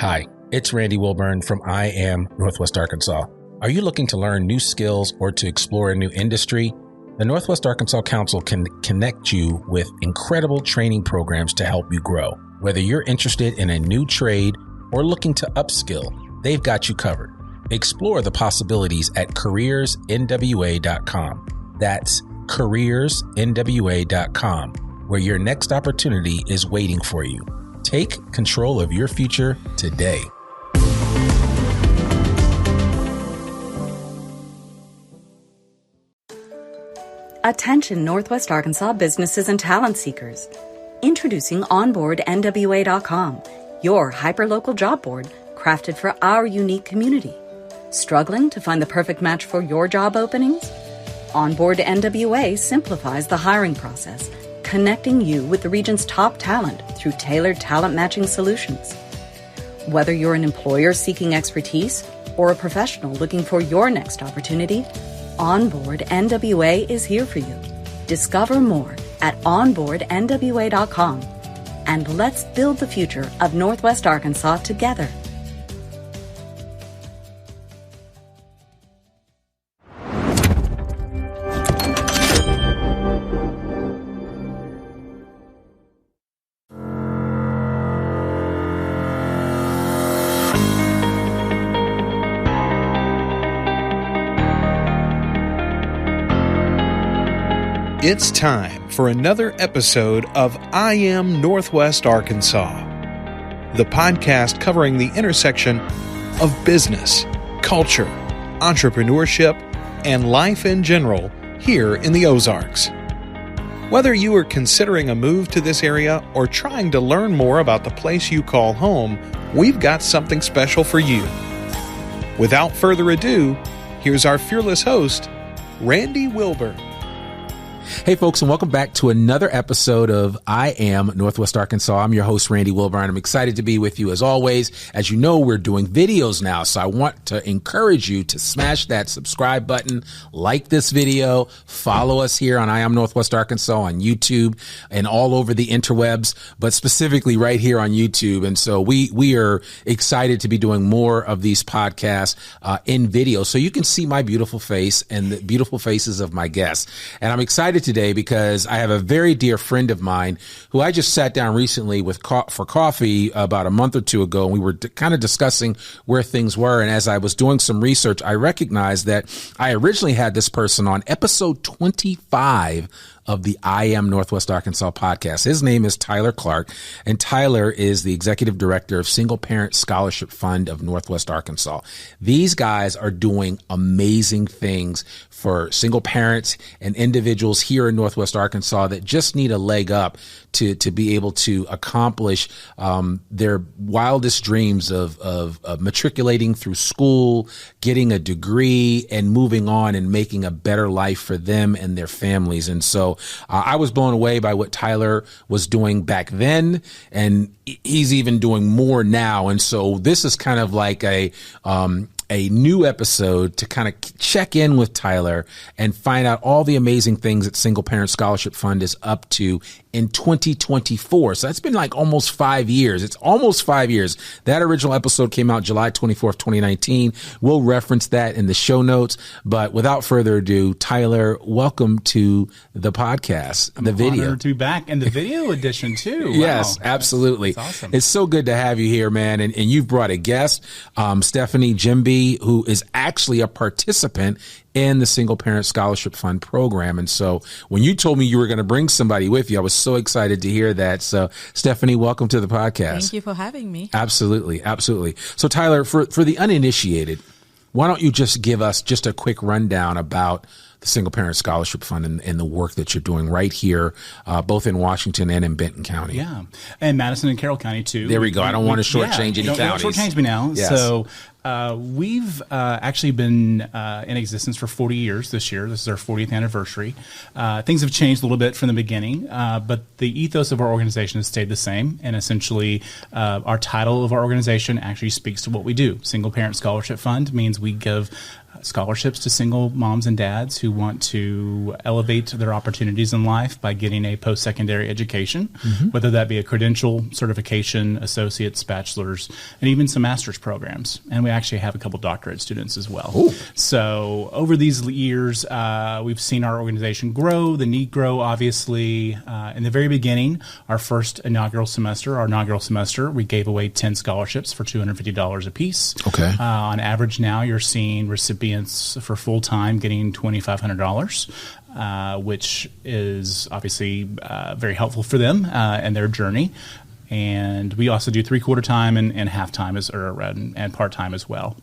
Hi, it's Randy Wilburn from I Am Northwest Arkansas. Are you looking to learn new skills or to explore a new industry? The Northwest Arkansas Council can connect you with incredible training programs to help you grow. Whether you're interested in a new trade or looking to upskill, they've got you covered. Explore the possibilities at careersnwa.com. That's careersnwa.com, where your next opportunity is waiting for you. Take control of your future today. Attention Northwest Arkansas businesses and talent seekers. Introducing OnboardNWA.com, your hyperlocal job board crafted for our unique community. Struggling to find the perfect match for your job openings? Onboard NWA simplifies the hiring process, connecting you with the region's top talent through tailored talent matching solutions. Whether you're an employer seeking expertise or a professional looking for your next opportunity, Onboard NWA is here for you. Discover more at onboardnwa.com, and let's build the future of Northwest Arkansas together. It's time for another episode of I Am Northwest Arkansas, the podcast covering the intersection of business, culture, entrepreneurship, and life in general here in the Ozarks. Whether you are considering a move to this area or trying to learn more about the place you call home, we've got something special for you. Without further ado, here's our fearless host, Randy Wilburn. Hey folks, and welcome back to another episode of I Am Northwest Arkansas. I'm your host, Randy Wilburn. I'm excited to be with you as always. As you know, we're doing videos now, so I want to encourage you to smash that subscribe button, like this video, follow us here on I Am Northwest Arkansas on YouTube and all over the interwebs, but specifically right here on YouTube. And so we are excited to be doing more of these podcasts in video, so you can see my beautiful face and the beautiful faces of my guests. And I'm excited today because I have a very dear friend of mine who I just sat down recently with for coffee about a month or two ago, and we were kind of discussing where things were. And as I was doing some research, I recognized that I originally had this person on episode 25 of the I Am Northwest Arkansas podcast. His name is Tyler Clark, and Tyler is the executive director of Single Parent Scholarship Fund of Northwest Arkansas. These guys are doing amazing things for single parents and individuals here in Northwest Arkansas that just need a leg up to be able to accomplish their wildest dreams of matriculating through school, getting a degree, and moving on and making a better life for them and their families. And so I was blown away by what Tyler was doing back then, and he's even doing more now. And so this is kind of like a new episode to kind of check in with Tyler and find out all the amazing things that Single Parent Scholarship Fund is up to in 2024. So that's been like almost 5 years. It's almost 5 years. That original episode came out July 24th, 2019. We'll reference that in the show notes. But without further ado, Tyler, welcome to the podcast, the video. Honored to be back, and the video edition too. Wow. Yes, absolutely. That's awesome. It's so good to have you here, man. And you've brought a guest, Stephanie Djimbi, who is actually a participant in the Single Parent Scholarship Fund program. And so when you told me you were going to bring somebody with you, I was so excited to hear that. So Stephanie, welcome to the podcast. Thank you for having me. Absolutely. Absolutely. So Tyler, for the uninitiated, why don't you just give us just a quick rundown about the Single Parent Scholarship Fund and the work that you're doing right here, both in Washington and in Benton County. Yeah. And Madison and Carroll County too. There we go. I don't want to shortchange any counties. Don't shortchange me now. Yes. So we've actually been in existence for 40 years this year. This is our 40th anniversary. Things have changed a little bit from the beginning, but the ethos of our organization has stayed the same. And essentially, our title of our organization actually speaks to what we do. Single Parent Scholarship Fund means we give scholarships to single moms and dads who want to elevate their opportunities in life by getting a post-secondary education, whether that be a credential, certification, associates, bachelor's, and even some master's programs. And we actually have a couple doctorate students as well. Ooh. So over these years, we've seen our organization grow, the need grow, obviously. In the very beginning, our inaugural semester, we gave away 10 scholarships for $250 a piece. Okay. On average now, you're seeing recipients for full-time getting $2,500, which is obviously very helpful for them and their journey. And we also do three-quarter time and half-time and part-time as well.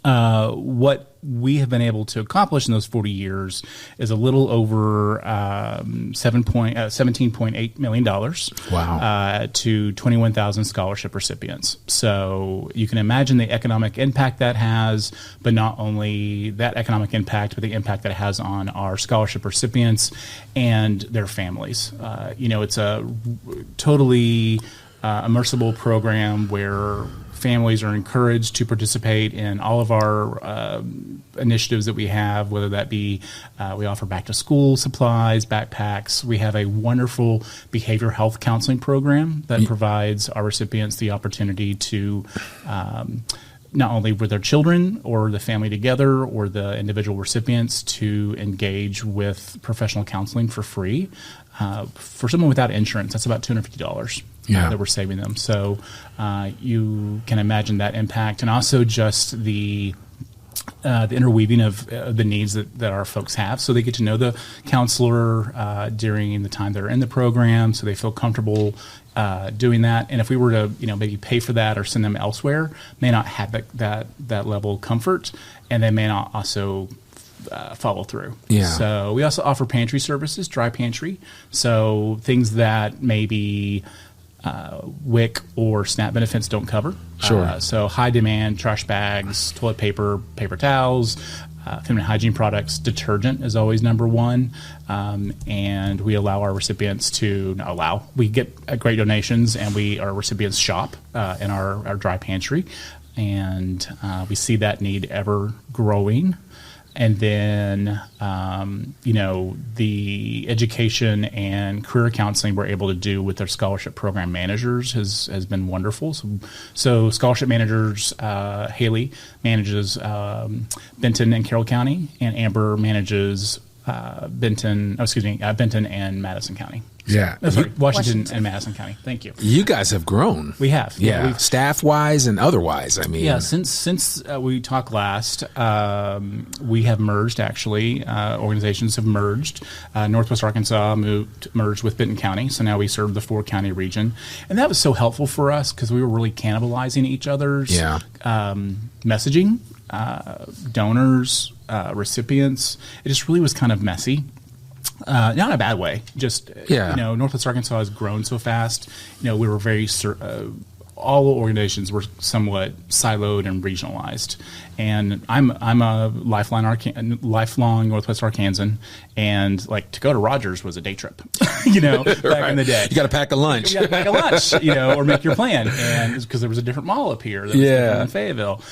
What we have been able to accomplish in those 40 years is a little over $17.8 million. Wow. To 21,000 scholarship recipients. So you can imagine the economic impact that has, but not only that economic impact, but the impact that it has on our scholarship recipients and their families. It's a totally immersible program where families are encouraged to participate in all of our initiatives that we have, whether that be we offer back-to-school supplies, backpacks. We have a wonderful behavioral health counseling program that provides our recipients the opportunity to not only with their children or the family together or the individual recipients to engage with professional counseling for free. For someone without insurance, that's about $250 that we're saving them. So you can imagine that impact, and also just the interweaving of the needs that our folks have. So they get to know the counselor during the time they're in the program, so they feel comfortable doing that. And if we were to maybe pay for that or send them elsewhere, may not have that level of comfort, and they may not also follow through. Yeah. So we also offer pantry services, dry pantry. So things that maybe WIC or SNAP benefits don't cover. Sure. So high demand trash bags, toilet paper, paper towels, feminine hygiene products, detergent is always number one. And we allow our recipients we get great donations, and our recipients shop in our dry pantry. And we see that need ever growing. And then, the education and career counseling we're able to do with our scholarship program managers has been wonderful. So scholarship managers, Haley manages Benton and Carroll County, and Amber manages Benton and Madison County. Yeah. Washington and Madison County. Thank you. You guys have grown. We have. Yeah. Staff-wise and otherwise, I mean. Yeah, since we talked last, we have merged, actually. Organizations have merged. Northwest Arkansas merged with Benton County, so now we serve the 4-county region. And that was so helpful for us because we were really cannibalizing each other's messaging, donors, recipients. It just really was kind of messy. Not in a bad way. Just Northwest Arkansas has grown so fast. We were very all organizations were somewhat siloed and regionalized. And I'm a lifelong Northwest Arkansan, and to go to Rogers was a day trip, back in the day. You got to pack a lunch. You got to pack a lunch, or make your plan, and because there was a different mall up here that was in Fayetteville.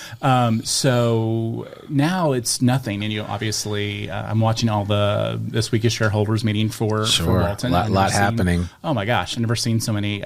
So now it's nothing, and obviously I'm watching all this week is shareholders meeting for Walton. A lot happening. Oh my gosh, I've never seen so many.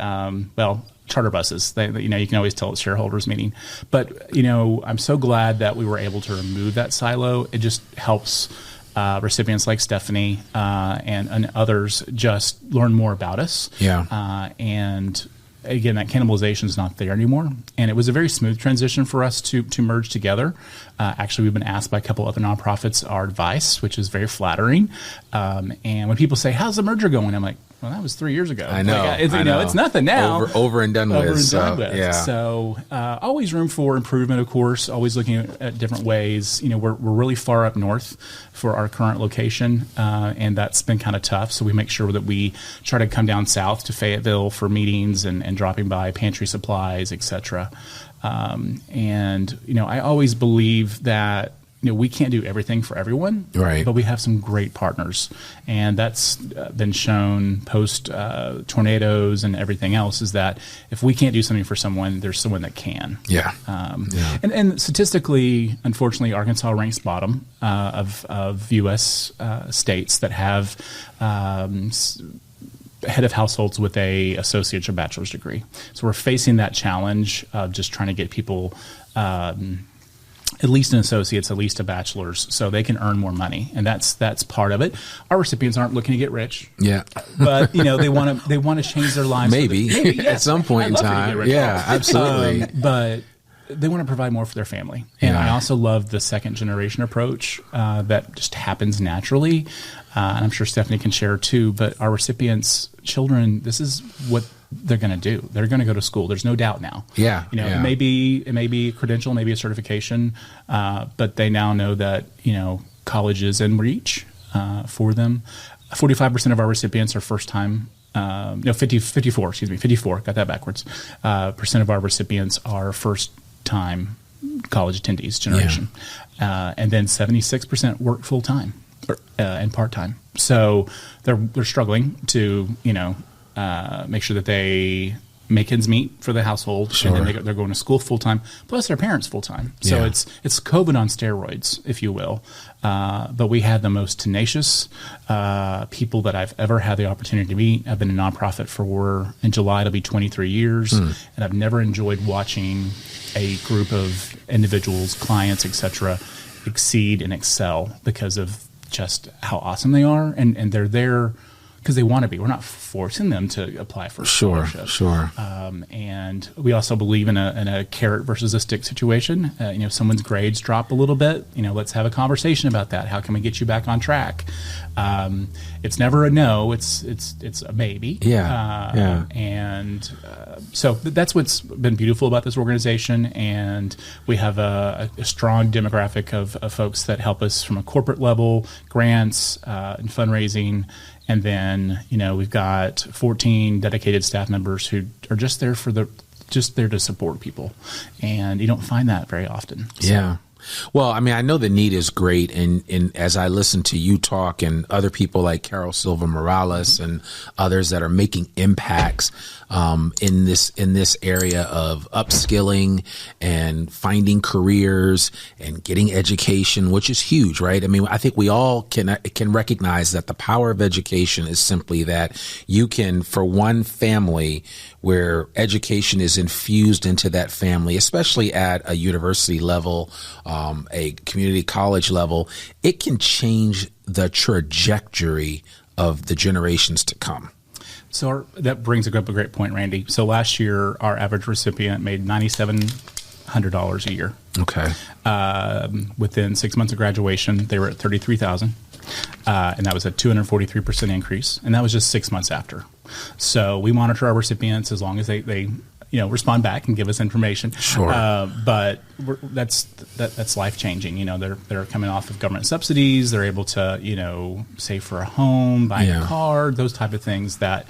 Charter buses. You can always tell it's shareholders meeting. But I'm so glad that we were able to remove that silo. It just helps recipients like Stephanie and others just learn more about us. Yeah. And again, that cannibalization is not there anymore. And it was a very smooth transition for us to merge together. Actually, we've been asked by a couple other nonprofits our advice, which is very flattering. And when people say, "How's the merger going?" I'm like, well, that was 3 years ago. I know. It's nothing now. Over and done with. Yeah. So always room for improvement, of course. Always looking at different ways. We're really far up north for our current location, and that's been kind of tough. So we make sure that we try to come down south to Fayetteville for meetings and dropping by pantry supplies, etc. I always believe that we can't do everything for everyone, right? But we have some great partners, and that's been shown post tornadoes and everything else. Is that if we can't do something for someone, there's someone that can. Yeah. And statistically, unfortunately, Arkansas ranks bottom of U.S. States that have head of households with a associate's or bachelor's degree. So we're facing that challenge of just trying to get people at least an associate's, at least a bachelor's, so they can earn more money, and that's part of it. Our recipients aren't looking to get rich, but they want to change their lives. Maybe yes. at some point in time, absolutely. But they want to provide more for their family, and I also love the second generation approach that just happens naturally. And I'm sure Stephanie can share too. But our recipients' children, this is what they're going to do. They're going to go to school. There's no doubt now. It may be a credential, maybe a certification, but they now know that college is in reach for them. 45% of our recipients are first time. 54. Got that backwards. Percent of our recipients are first time college attendees generation, and then 76% work full time and part time. So they're struggling to make sure that they make ends meet for the household, and then they're going to school full time, plus their parents full time. So it's COVID on steroids, if you will. But we have the most tenacious people that I've ever had the opportunity to meet. I've been a nonprofit in July it'll be 23 years, and I've never enjoyed watching a group of individuals, clients, etc., exceed and excel because of just how awesome they are, and they're there because they want to be. We're not forcing them to apply for scholarship. Sure. And we also believe in a carrot versus a stick situation. Someone's grades drop a little bit. Let's have a conversation about that. How can we get you back on track? It's never a no. It's a maybe. So that's what's been beautiful about this organization. And we have a strong demographic of folks that help us from a corporate level, grants and fundraising. And then, we've got 14 dedicated staff members who are just there to support people. And you don't find that very often. So. Yeah. Well, I mean, I know the need is great. And as I listen to you talk and other people like Carroll Silva Morales and others that are making impacts in this area of upskilling and finding careers and getting education, which is huge, right? I mean, I think we all can recognize that the power of education is simply that you can, for one family where education is infused into that family, especially at a university level, a community college level, it can change the trajectory of the generations to come. So that brings up a great point, Randy. So last year, our average recipient made $9,700 a year. Okay. Within 6 months of graduation, they were at $33,000, and that was a 243% increase, and that was just 6 months after. So we monitor our recipients as long as they respond back and give us information. Sure. But that's life changing. They're coming off of government subsidies. They're able to save for a home, buy a car, those type of things that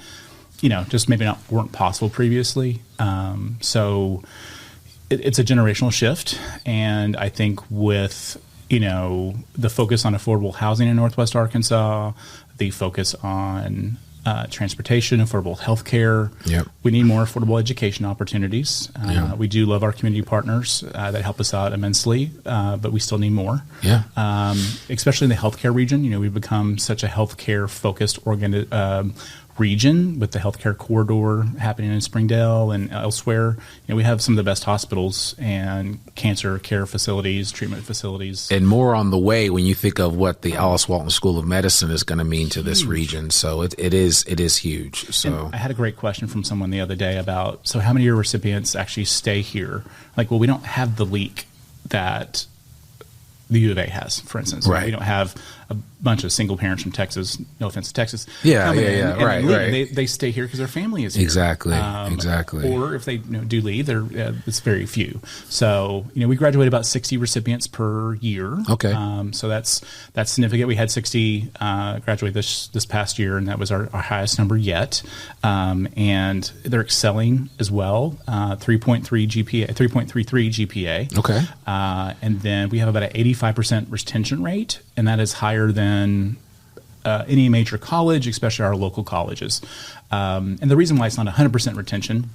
just maybe weren't possible previously. So it's a generational shift, and I think with the focus on affordable housing in Northwest Arkansas, the focus on transportation, affordable health care. Yep. We need more affordable education opportunities. We do love our community partners that help us out immensely, but we still need more. Especially in the healthcare region. We've become such a healthcare focused region with the healthcare corridor happening in Springdale and elsewhere. We have some of the best hospitals and cancer care facilities, treatment facilities. And more on the way when you think of what the Alice Walton School of Medicine is going to mean to this region. So it is huge. So and I had a great question from someone the other day about, so how many of your recipients actually stay here? Well, we don't have the leak that the U of A has, for instance. Right. We don't have a bunch of single parents from Texas, no offense to Texas. Right. They stay here because their family is here. Exactly. Or if they do leave, it's very few. So, we graduate about 60 recipients per year. Okay. So that's significant. We had 60 graduate this past year, and that was our highest number yet. And they're excelling as well. 3.33 GPA. Okay. And then we have about an 85% retention rate, and that is higher than any major college, especially our local colleges. And the reason why it's not 100% retention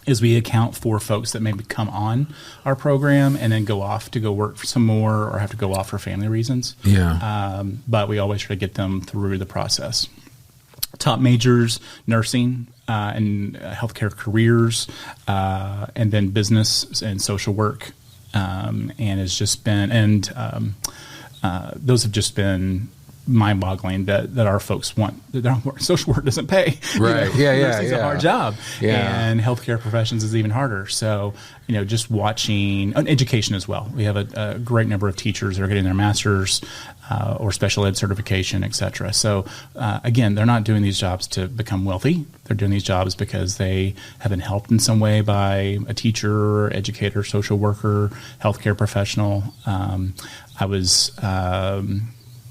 is we account for folks that maybe come on our program and then go off to go work for some more or have to go off for family reasons. Yeah. But we always try to get them through the process. Top majors, nursing and healthcare careers, and then business and social work. And it's just been, those have just been mind-boggling that our folks want. Social work doesn't pay. Right. Nursing's a hard job. Yeah. And healthcare professions is even harder. So, just watching education as well. We have a great number of teachers that are getting their master's or special ed certification, et cetera. So, again, they're not doing these jobs to become wealthy. They're doing these jobs because they have been helped in some way by a teacher, educator, social worker, healthcare professional.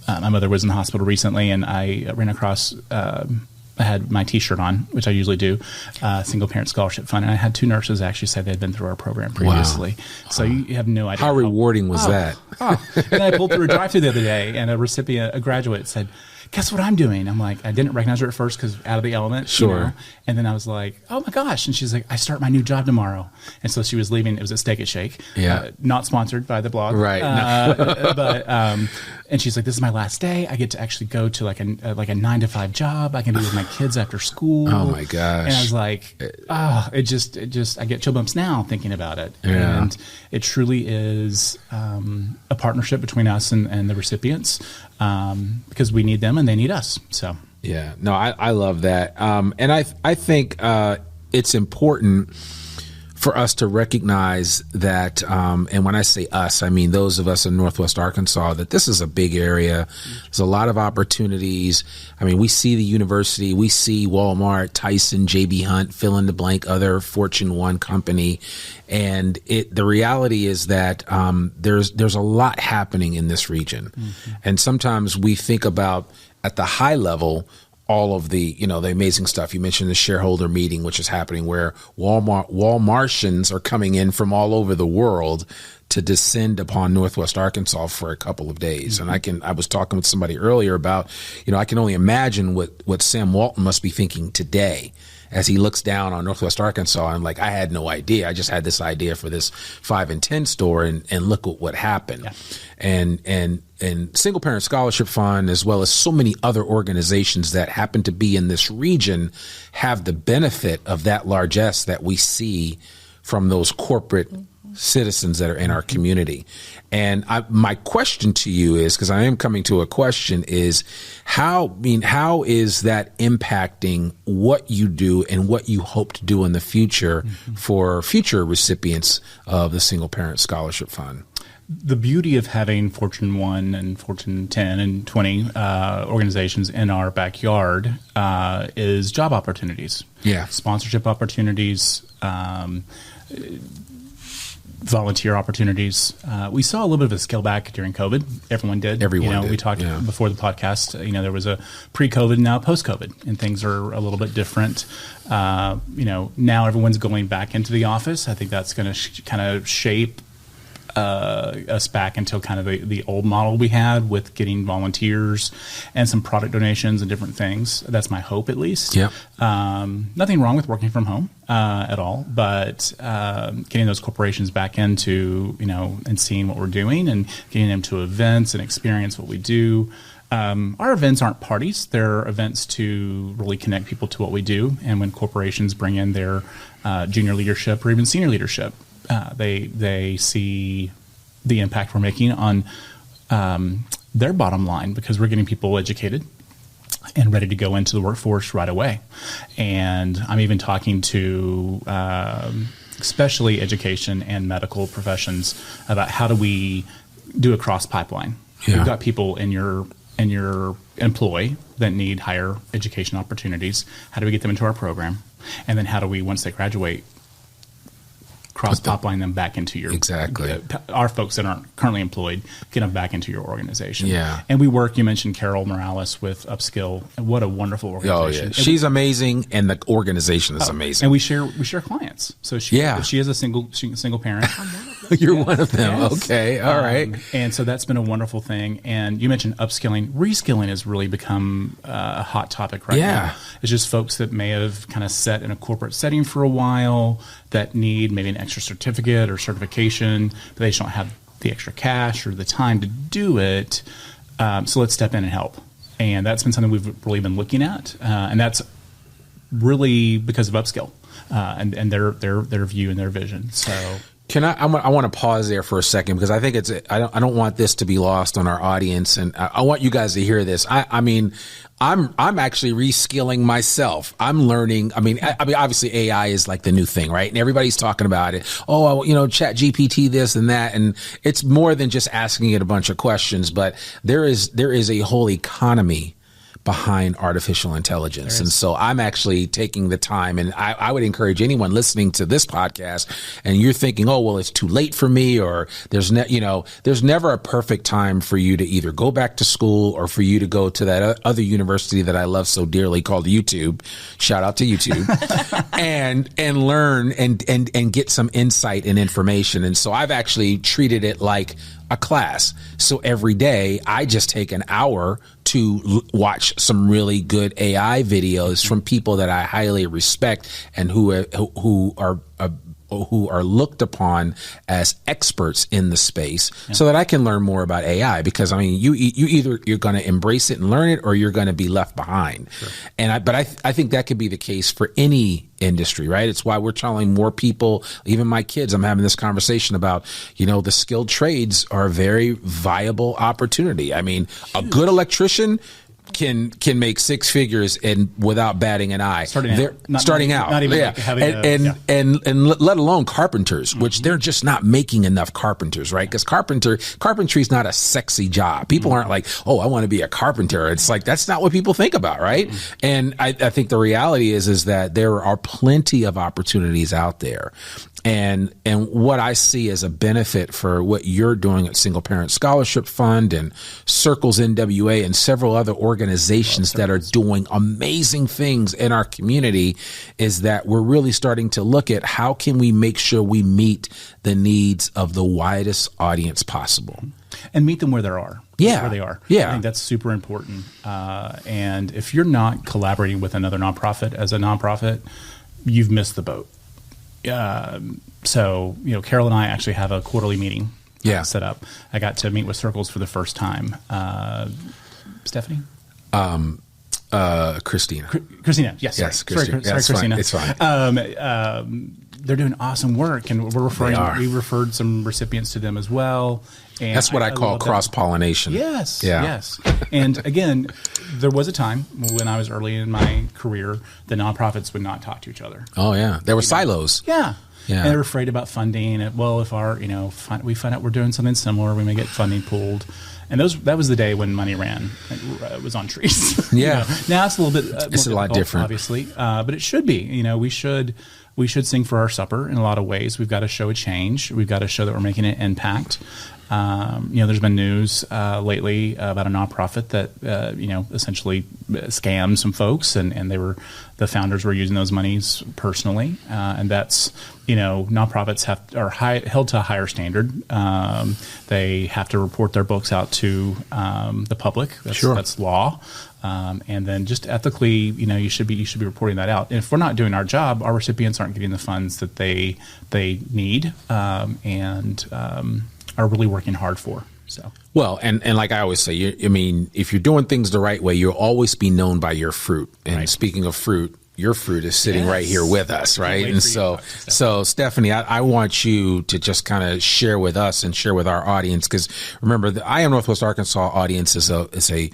My mother was in the hospital recently, and I ran across, I had my T-shirt on, which I usually do, Single Parent Scholarship Fund, and I had two nurses actually say they'd been through our program previously. Wow. So you have no idea. How rewarding was that? And I pulled through a drive-thru the other day, and a graduate said, "Guess what I'm doing?" I'm like, I didn't recognize her at first because out of the element. Sure. And then I was like, oh my gosh. And she's like, I start my new job tomorrow. And so she was leaving. It was at Steak and Shake. Yeah. Not sponsored by the blog. Right. But and she's like, this is my last day. I get to actually go to like a 9-to-5 job. I can be with my kids after school. Oh my gosh. And I was like, it just, I get chill bumps now thinking about it. Yeah. And it truly is a partnership between us and the recipients because we need them and they need us. So. Yeah, no, I love that. And I think it's important for us to recognize that, and when I say us, I mean those of us in Northwest Arkansas, that this is a big area. There's a lot of opportunities. I mean, we see the university, we see Walmart, Tyson, J.B. Hunt, fill in the blank, other Fortune 1 company. And the reality is that there's a lot happening in this region. Mm-hmm. And sometimes we think about at the high level, all of the, the amazing stuff. You mentioned the shareholder meeting, which is happening where Walmartians are coming in from all over the world to descend upon Northwest Arkansas for a couple of days. Mm-hmm. And I was talking with somebody earlier about, I can only imagine what Sam Walton must be thinking today as he looks down on Northwest Arkansas and like, I had no idea. I just had this idea for this 5 and 10 store and look at what happened. Yeah. And Single Parent Scholarship Fund, as well as so many other organizations that happen to be in this region, have the benefit of that largesse that we see from those corporate citizens that are in our community. And my question to you is, because I am coming to a question, is how is that impacting what you do and what you hope to do in the future for future recipients of the Single Parent Scholarship Fund? The beauty of having Fortune 1 and Fortune 10 and 20 organizations in our backyard is job opportunities. Yeah. Sponsorship opportunities, volunteer opportunities. We saw a little bit of a scale back during COVID. Everyone did. Everyone did. We talked before the podcast. There was a pre-COVID, now post-COVID, and things are a little bit different. Now everyone's going back into the office. I think that's going to kind of shape us back until kind of the old model we had with getting volunteers and some product donations and different things. That's my hope, at least. Yeah. Nothing wrong with working from home at all, but getting those corporations back into, and seeing what we're doing and getting them to events and experience what we do. Our events aren't parties. They're events to really connect people to what we do. And when corporations bring in their junior leadership or even senior leadership, they see the impact we're making on their bottom line because we're getting people educated and ready to go into the workforce right away. And I'm even talking to especially education and medical professions about how do we do a cross pipeline. Yeah. We've got people in your in your employ that need higher education opportunities? How do we get them into our program? And then how do we, once they graduate, cross-pipeline them back into your our folks that aren't currently employed, get them back into your organization. Yeah. And we work, you mentioned Carroll Morales with Upskill. What a wonderful organization. Oh, yeah. She's amazing, and the organization is amazing. And we share clients. So she is a single parent. You're one of them. Yes. Okay. All right. And so that's been a wonderful thing. And you mentioned upskilling. Reskilling has really become a hot topic right now. It's just folks that may have kind of sat in a corporate setting for a while that need maybe an extra certificate or certification, but they just don't have the extra cash or the time to do it. So let's step in and help. And that's been something we've really been looking at. And that's really because of Upskill and their view and their vision. So I want to pause there for a second, because I think I don't want this to be lost on our audience, and I want you guys to hear this. I mean, I'm actually reskilling myself. I'm learning. I mean, obviously AI is like the new thing, right? And everybody's talking about it. Oh, Chat GPT, this and that. And it's more than just asking it a bunch of questions, but there is a whole economy behind artificial intelligence. And so I'm actually taking the time, and I would encourage anyone listening to this podcast and you're thinking, oh, well, it's too late for me, or there's never a perfect time for you to either go back to school or for you to go to that other university that I love so dearly called YouTube. Shout out to YouTube. and learn and get some insight and information. And so I've actually treated it like a class. So every day I just take an hour to watch some really good AI videos from people that I highly respect and who are looked upon as experts in the space, so that I can learn more about AI. Because I mean, you're going to embrace it and learn it, or you're going to be left behind. Sure. But I think that could be the case for any industry, right? It's why we're telling more people, even my kids, I'm having this conversation about, the skilled trades are a very viable opportunity. I mean, a good electrician can make six figures and without batting an eye. Starting out. Not even and let alone carpenters, which they're just not making enough carpenters, right? Because carpentry is not a sexy job. People aren't like, oh, I want to be a carpenter. It's like, that's not what people think about, right? And I think the reality is that there are plenty of opportunities out there. And what I see as a benefit for what you're doing at Single Parent Scholarship Fund and Circles NWA and several other organizations that are doing amazing things in our community is that we're really starting to look at how can we make sure we meet the needs of the widest audience possible. And meet them where they are. Yeah. Where they are. Yeah. I think that's super important. And if you're not collaborating with another nonprofit as a nonprofit, you've missed the boat. So, Carroll and I actually have a quarterly meeting set up. I got to meet with Circles for the first time. Stephanie? Christina. Christina, yes. Yes, Christina. Sorry, Christina. It's fine. They're doing awesome work, and we referred some recipients to them as well. And that's what I call cross-pollination. Yes, yes. And again, there was a time when I was early in my career, the nonprofits would not talk to each other. Oh, yeah. There were silos. Yeah. And they were afraid about funding. Well, if we find out we're doing something similar, we may get funding pulled. And that was the day when money it was on trees. Yeah. Now it's a little bit it's a lot different, obviously. But it should be. We should sing for our supper in a lot of ways. We've got to show a change. We've got to show that we're making an impact. There's been news lately about a nonprofit that essentially scammed some folks, and the founders were using those monies personally, and that's nonprofits are held to a higher standard. They have to report their books out to the public. That's law. And then just ethically, you should be reporting that out. And if we're not doing our job, our recipients aren't getting the funds that they need and are really working hard for. So well, and like I always say, if you're doing things the right way, you'll always be known by your fruit. And speaking of fruit, your fruit is sitting right here with us, right? And so Stephanie, I want you to just kind of share with us and share with our audience, because remember, the I Am Northwest Arkansas audience is a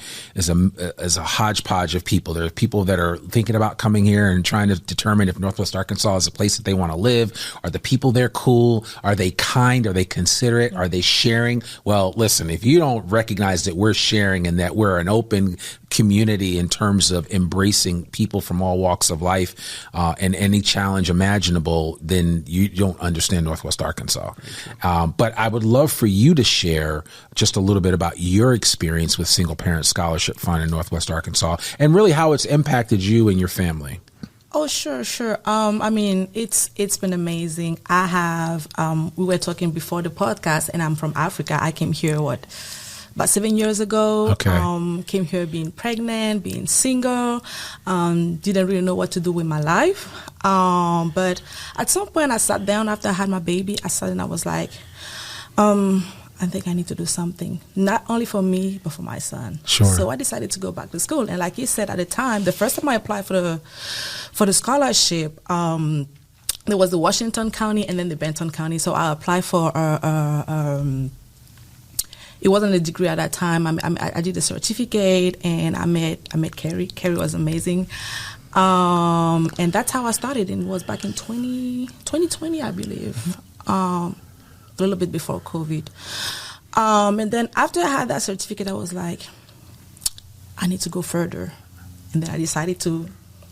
hodgepodge of people. There are people that are thinking about coming here and trying to determine if Northwest Arkansas is a place that they want to live. Are the people there cool? Are they kind? Are they considerate? Are they sharing? Well, listen, if you don't recognize that we're sharing and that we're an open community in terms of embracing people from all walks of life and any challenge imaginable, then you don't understand Northwest Arkansas. But I would love for you to share just a little bit about your experience with Single Parent Scholarship Fund in Northwest Arkansas and really how it's impacted you and your family. Oh, sure. I mean, it's been amazing. I have, we were talking before the podcast, and I'm from Africa. I came here, about 7 years ago. Okay. Came here being pregnant, being single, didn't really know what to do with my life. But at some point I sat down after I had my baby. I sat and I was like, I think I need to do something, not only for me, but for my son. Sure. So I decided to go back to school. And like you said, at the time, the first time I applied for the scholarship, there was the Washington County and then the Benton County. So I applied for it wasn't a degree at that time. I did a certificate, and I met Carrie. Carrie was amazing. And that's how I started. And it was back in 2020, I believe. A little bit before COVID. And then after I had that certificate, I was like, I need to go further. And then I decided to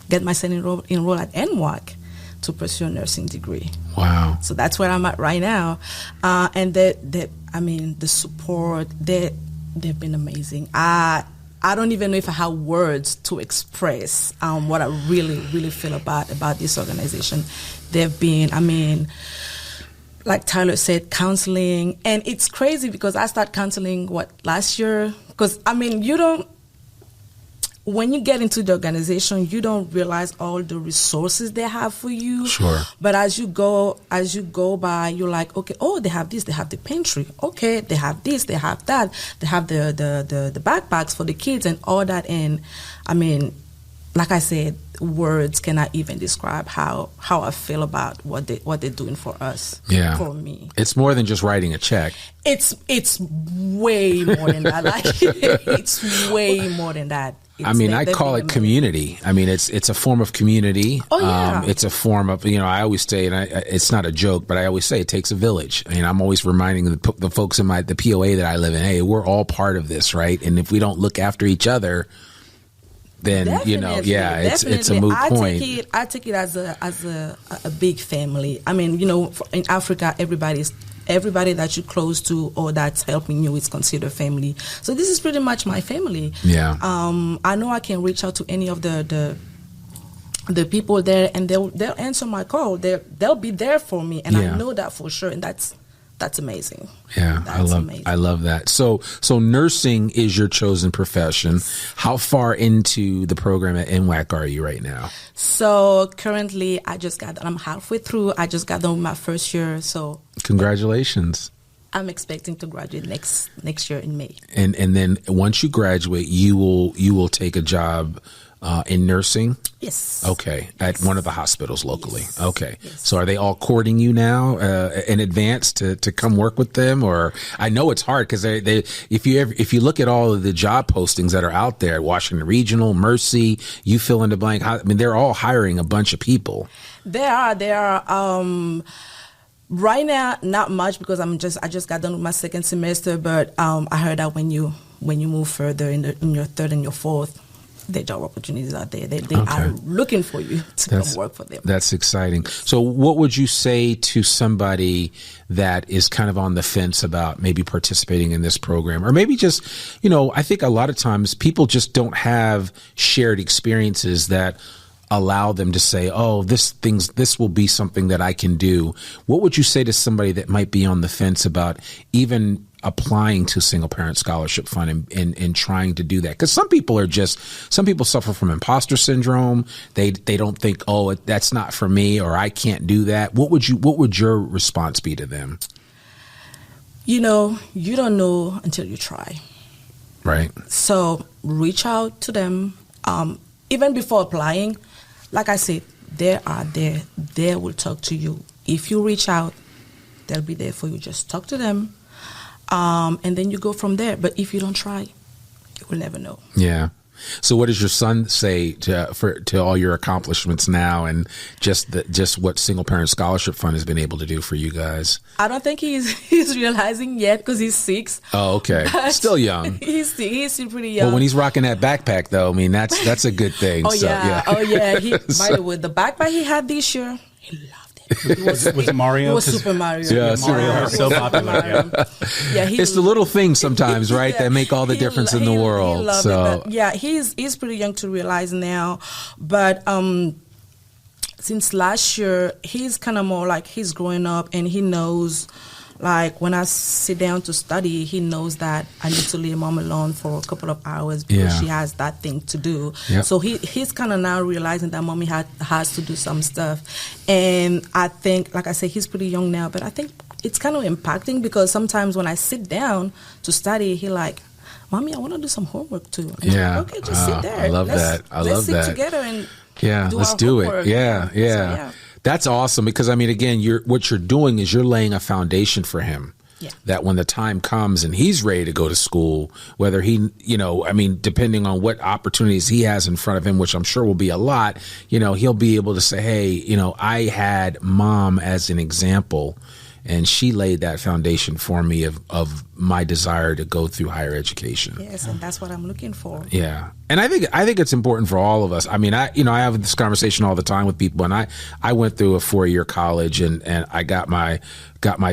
get myself enrolled at NWAC to pursue a nursing degree. Wow. So that's where I'm at right now. And the support, they've been amazing. I don't even know if I have words to express what I really, really feel about this organization. They've been, like Tyler said, counseling. And it's crazy because I started counseling, last year? Because, when you get into the organization, you don't realize all the resources they have for you. Sure. But as you go by, you're like, okay, they have this, they have the pantry. Okay, they have this, they have that. They have the backpacks for the kids and all that. And like I said, words cannot even describe how I feel about what they're doing for us. Yeah. For me. It's more than just writing a check. It's way more than that. It's way more than that. I call it community. It's a form of community. Oh, yeah. It's a form of, I always say, and it's not a joke, but I always say it takes a village. I'm always reminding the folks in the POA that I live in, hey, we're all part of this, right? And if we don't look after each other, then, it's a moot point. I take it as a big family. In Africa, everybody that you're close to or that's helping you is considered family. So this is pretty much my family. Yeah. I know I can reach out to any of the people there, and they'll answer my call. They'll be there for me, and I know that for sure. And that's amazing. Yeah, I love that. So nursing is your chosen profession. How far into the program at NWAC are you right now? So currently, I'm halfway through. I just got done with my first year. So congratulations. I'm expecting to graduate next year in May. And then once you graduate, you will take a job in nursing? Yes. Okay. At one of the hospitals locally. Yes. Okay. Yes. So are they all courting you now in advance to come work with them? Or I know it's hard because they if you look at all of the job postings that are out there, Washington Regional, Mercy, you fill in the blank. They're all hiring a bunch of people. They are. Right now, not much because I just got done with my second semester. But I heard that when you move further in your third and your fourth, the job opportunities out there. They are looking for you to come work for them. That's exciting. So what would you say to somebody that is kind of on the fence about maybe participating in this program? Or maybe just, I think a lot of times people just don't have shared experiences that allow them to say, this will be something that I can do. What would you say to somebody that might be on the fence about even applying to Single Parent Scholarship Fund and trying to do that? Because some people suffer from imposter syndrome. They don't think, that's not for me, or I can't do that. What would your response be to them? You don't know until you try. Right. So reach out to them. Even before applying, like I said, they are there. They will talk to you. If you reach out, they'll be there for you. Just talk to them, and then you go from there. But if you don't try, you will never know. Yeah. So what does your son say to all your accomplishments now, and just what Single Parent Scholarship Fund has been able to do for you guys? I don't think he's realizing yet because he's 6. Oh, okay. Still young. He's still pretty young. Well, when he's rocking that backpack, though, I mean, that's a good thing. Oh, yeah. So, yeah. By the way, the backpack he had this year, he loved it. Was it Mario? It was Super Mario. Yeah, Mario is so popular. Yeah, it's the little things sometimes, right, that make all the difference in the world. He loved it, but yeah, he's pretty young to realize now. But since last year, he's kind of more like he's growing up, and he knows, like, when I sit down to study, he knows that I need to leave mom alone for a couple of hours because she has that thing to do. Yep. So he's kind of now realizing that mommy has to do some stuff. And I think, like I said, he's pretty young now, but I think it's kind of impacting because sometimes when I sit down to study, he like, Mommy, I want to do some homework too. I'm like, okay, just sit there. I love that. Let's sit together and let's do it. Yeah. So, yeah. That's awesome because, I mean, again, what you're doing is you're laying a foundation for him. Yeah. That when the time comes and he's ready to go to school, whether he, I mean, depending on what opportunities he has in front of him, which I'm sure will be a lot, he'll be able to say, hey, I had mom as an example, and she laid that foundation for me of my desire to go through higher education. Yes, and that's what I'm looking for. Yeah. And I think it's important for all of us. I mean, I have this conversation all the time with people, and I went through a 4-year college and I got my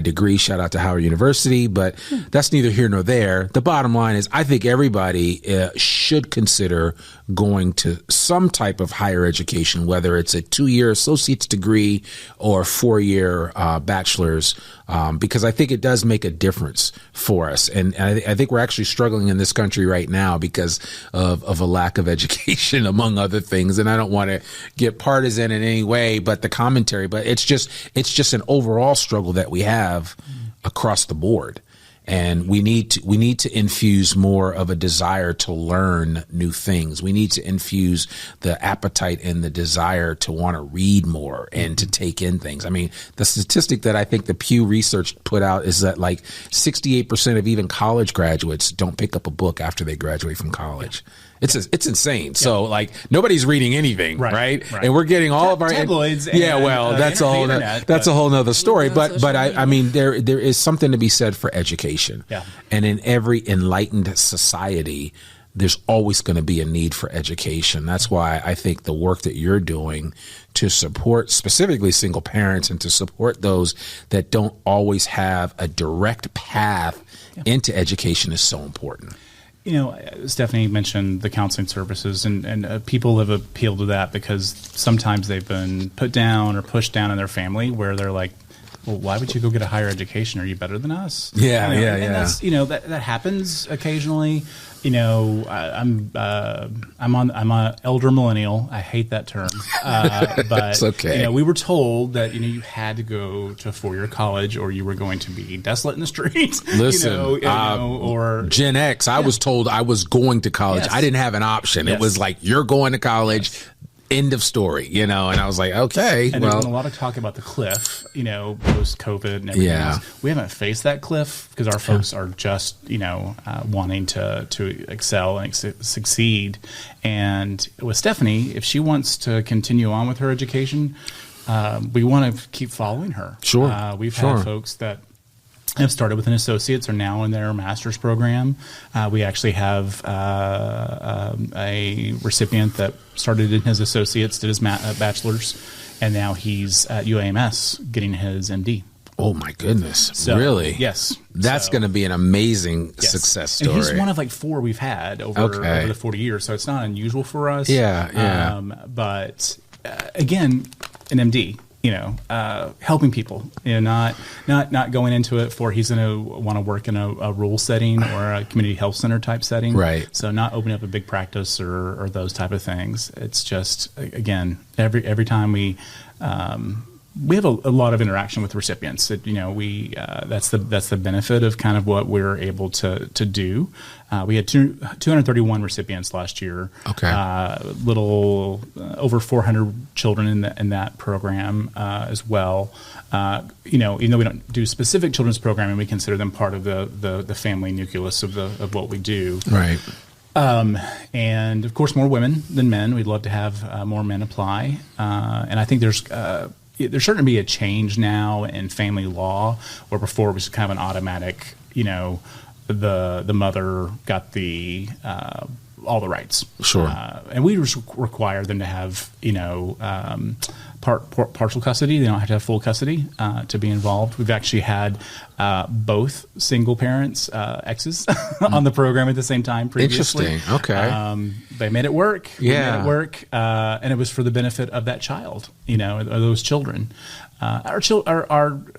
degree. Shout out to Howard University, but that's neither here nor there. The bottom line is I think everybody should consider going to some type of higher education, whether it's a 2-year associate's degree or 4-year bachelor's, because I think it does make a difference for us. And I think we're actually struggling in this country right now because of a lack of education, among other things. And I don't want to get partisan in any way, but the commentary, but it's just an overall struggle that we have across the board. And we need to infuse more of a desire to learn new things. We need to infuse the appetite and the desire to want to read more and to take in things. I mean, the statistic that I think the Pew Research put out is that like 68% of even college graduates don't pick up a book after they graduate from college. It's insane. Yeah. So like nobody's reading anything, right? And we're getting all of our tabloids. That's a whole nother story. But I mean there is something to be said for education. Yeah. And in every enlightened society, there's always going to be a need for education. That's why I think the work that you're doing to support specifically single parents and to support those that don't always have a direct path into education is so important. Stephanie mentioned the counseling services, and people have appealed to that because sometimes they've been put down or pushed down in their family where they're like, well, why would you go get a higher education? Are you better than us? Yeah. That's, that happens occasionally. I'm an elder millennial. I hate that term, but it's okay. We were told that you had to go to a 4-year college or you were going to be desolate in the streets. Listen, or Gen X. I was told I was going to college. Yes. I didn't have an option. Yes. It was like you're going to college. Yes. End of story, and I was like, okay. And there's been a lot of talk about the cliff, post COVID and everything else. We haven't faced that cliff because our folks are just, wanting to excel and succeed. And with Stephanie, if she wants to continue on with her education, we want to keep following her. Sure. We've had folks that have started with an associate's, are now in their master's program. We actually have a recipient that started in his associate's, did his bachelor's, and now he's at UAMS getting his MD. Oh, my goodness. So, really? Yes. That's going to be an amazing success story. And he's one of like 4 we've had over the 40 years, so it's not unusual for us. Yeah. But again, an MD. Helping people, not going into it for he's going to want to work in a rural setting or a community health center type setting. Right. So not opening up a big practice or those type of things. It's just, again, every time we we have a lot of interaction with recipients. That, that's the benefit of kind of what we're able to do. We had 231 recipients last year. Okay. Little over 400 children in that program as well. Even though we don't do specific children's programming, we consider them part of the family nucleus of what we do. Right. And of course, more women than men. We'd love to have more men apply. And I think there's starting to be a change now in family law, where before it was kind of an automatic, the mother got all the rights. Sure. And we require them to have, partial custody. They don't have to have full custody to be involved. We've actually had both single parents, exes, on the program at the same time previously. Interesting. Okay. They made it work. Yeah. We made it work. And it was for the benefit of that child, or those children. Our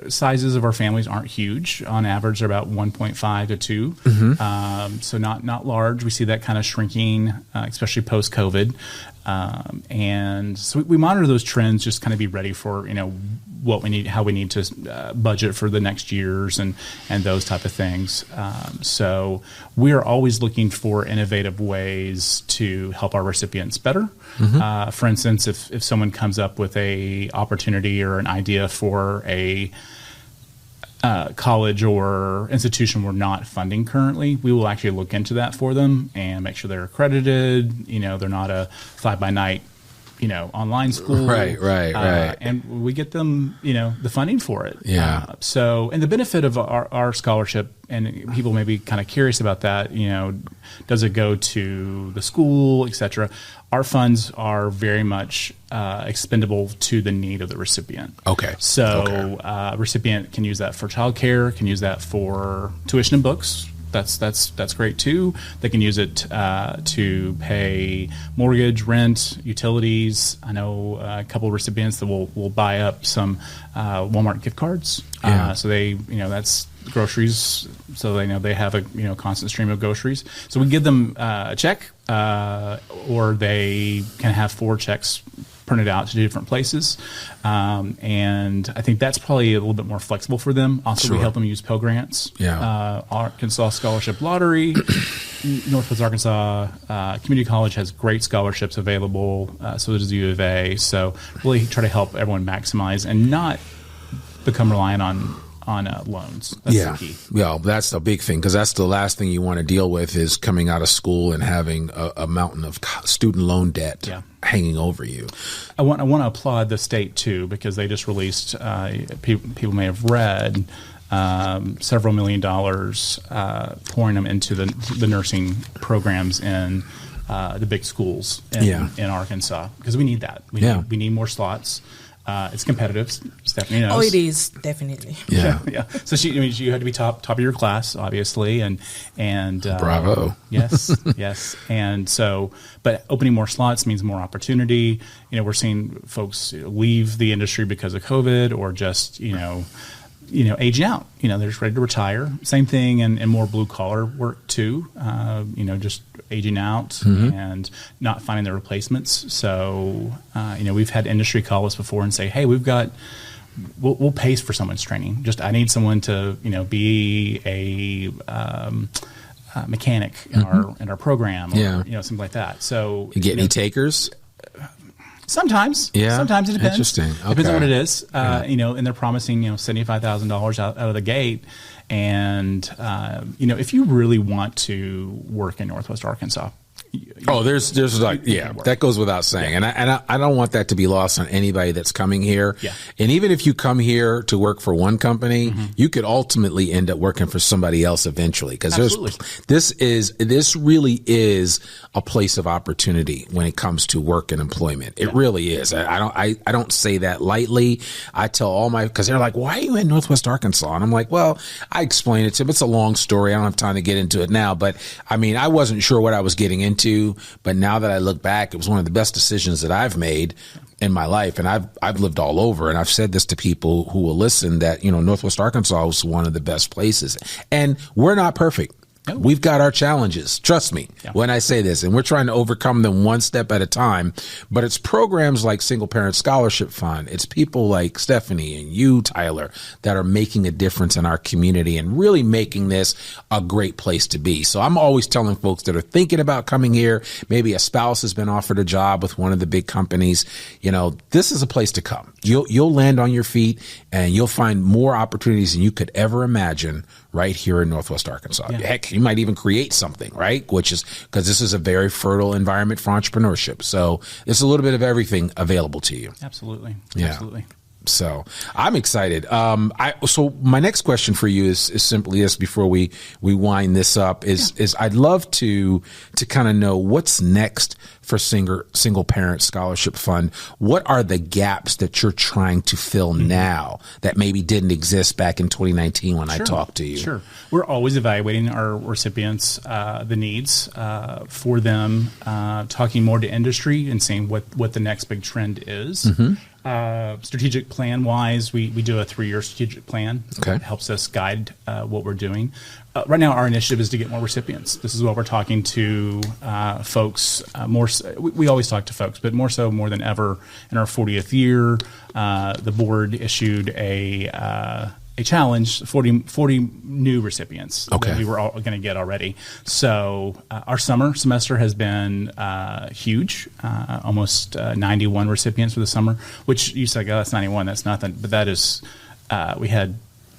sizes of our families aren't huge. On average, they're about 1.5 to 2. Mm-hmm. So not large. We see that kind of shrinking, especially post-COVID. And so we monitor those trends, just kind of be ready for, what we need, how we need to budget for the next years and those type of things. So we are always looking for innovative ways to help our recipients better. Mm-hmm. For instance, if someone comes up with a opportunity or an idea for a college or institution we're not funding currently, we will actually look into that for them and make sure they're accredited. They're not a fly-by-night, online school. Right. And we get them, the funding for it. Yeah. And the benefit of our scholarship, and people may be kind of curious about that, does it go to the school, et cetera? Our funds are very much expendable to the need of the recipient. Okay. So recipient can use that for childcare, can use that for tuition and books. That's great too. They can use it to pay mortgage, rent, utilities. I know a couple of recipients that will buy up some Walmart gift cards. Yeah. So they, that's groceries. So they know they have a constant stream of groceries. So we give them a check, or they can have 4 checks printed out to different places. And I think that's probably a little bit more flexible for them. Also, Sure. we help them use Pell Grants. Yeah. Arkansas Scholarship Lottery, Northwest Arkansas Community College has great scholarships available. So does U of A. So really try to help everyone maximize and not become reliant on loans. That's the key. Yeah, that's the big thing, because that's the last thing you want to deal with is coming out of school and having a mountain of student loan debt hanging over you. I want to applaud the state too, because they just released. People may have read several $1 million pouring them into the nursing programs in the big schools in Arkansas, because we need that. We need more slots. It's competitive. Stephanie knows. Oh, it is, definitely. Yeah. So you had to be top of your class, obviously, and bravo. Yes. And so, but opening more slots means more opportunity. We're seeing folks leave the industry because of COVID, or just aging out. They're just ready to retire. Same thing, and more blue collar work too. Just aging out and not finding their replacements. So, we've had industry call us before and say, "Hey, we'll pay for someone's training. Just I need someone to be a mechanic in our program, or something like that." So you get any takers? Sometimes. Sometimes it depends. Interesting. Okay. Depends on what it is. And they're promising, $75,000 out of the gate. And, if you really want to work in Northwest Arkansas. There's that goes without saying. And I don't want that to be lost on anybody that's coming here. Yeah. And even if you come here to work for one company, you could ultimately end up working for somebody else eventually. Because this really is a place of opportunity when it comes to work and employment. It really is. I don't say that lightly. I tell because they're like, "Why are you in Northwest Arkansas?" And I'm like, well, I explain it to them. It's a long story. I don't have time to get into it now. But I wasn't sure what I was getting into. But now that I look back, it was one of the best decisions that I've made in my life. And I've lived all over. And I've said this to people who will listen that, Northwest Arkansas is one of the best places. And we're not perfect. Oh. We've got our challenges. Trust me when I say this, and we're trying to overcome them one step at a time. But it's programs like Single Parent Scholarship Fund. It's people like Stephanie and you, Tyler, that are making a difference in our community and really making this a great place to be. So I'm always telling folks that are thinking about coming here, maybe a spouse has been offered a job with one of the big companies, this is a place to come. You'll land on your feet and you'll find more opportunities than you could ever imagine right here in Northwest Arkansas. Yeah. Heck, you might even create something, right? Which is because this is a very fertile environment for entrepreneurship. So there's a little bit of everything available to you. Absolutely. Yeah. Absolutely. So I'm excited. So my next question for you is simply this before we wind this up is I'd love to kind of know what's next for Single Parent Scholarship Fund. What are the gaps that you're trying to fill now that maybe didn't exist back in 2019 when I talked to you? Sure. We're always evaluating our recipients, the needs for them, talking more to industry and seeing what the next big trend is. Strategic plan wise, we do a 3-year strategic plan. Okay. It helps us guide what we're doing. Right now, our initiative is to get more recipients. This is what we're talking to folks more. We always talk to folks, but more than ever in our 40th year. The board issued a challenge, 40 new recipients that we were all going to get already. So our summer semester has been huge, almost 91 recipients for the summer, which you say, oh, that's 91, that's nothing. But that is, we had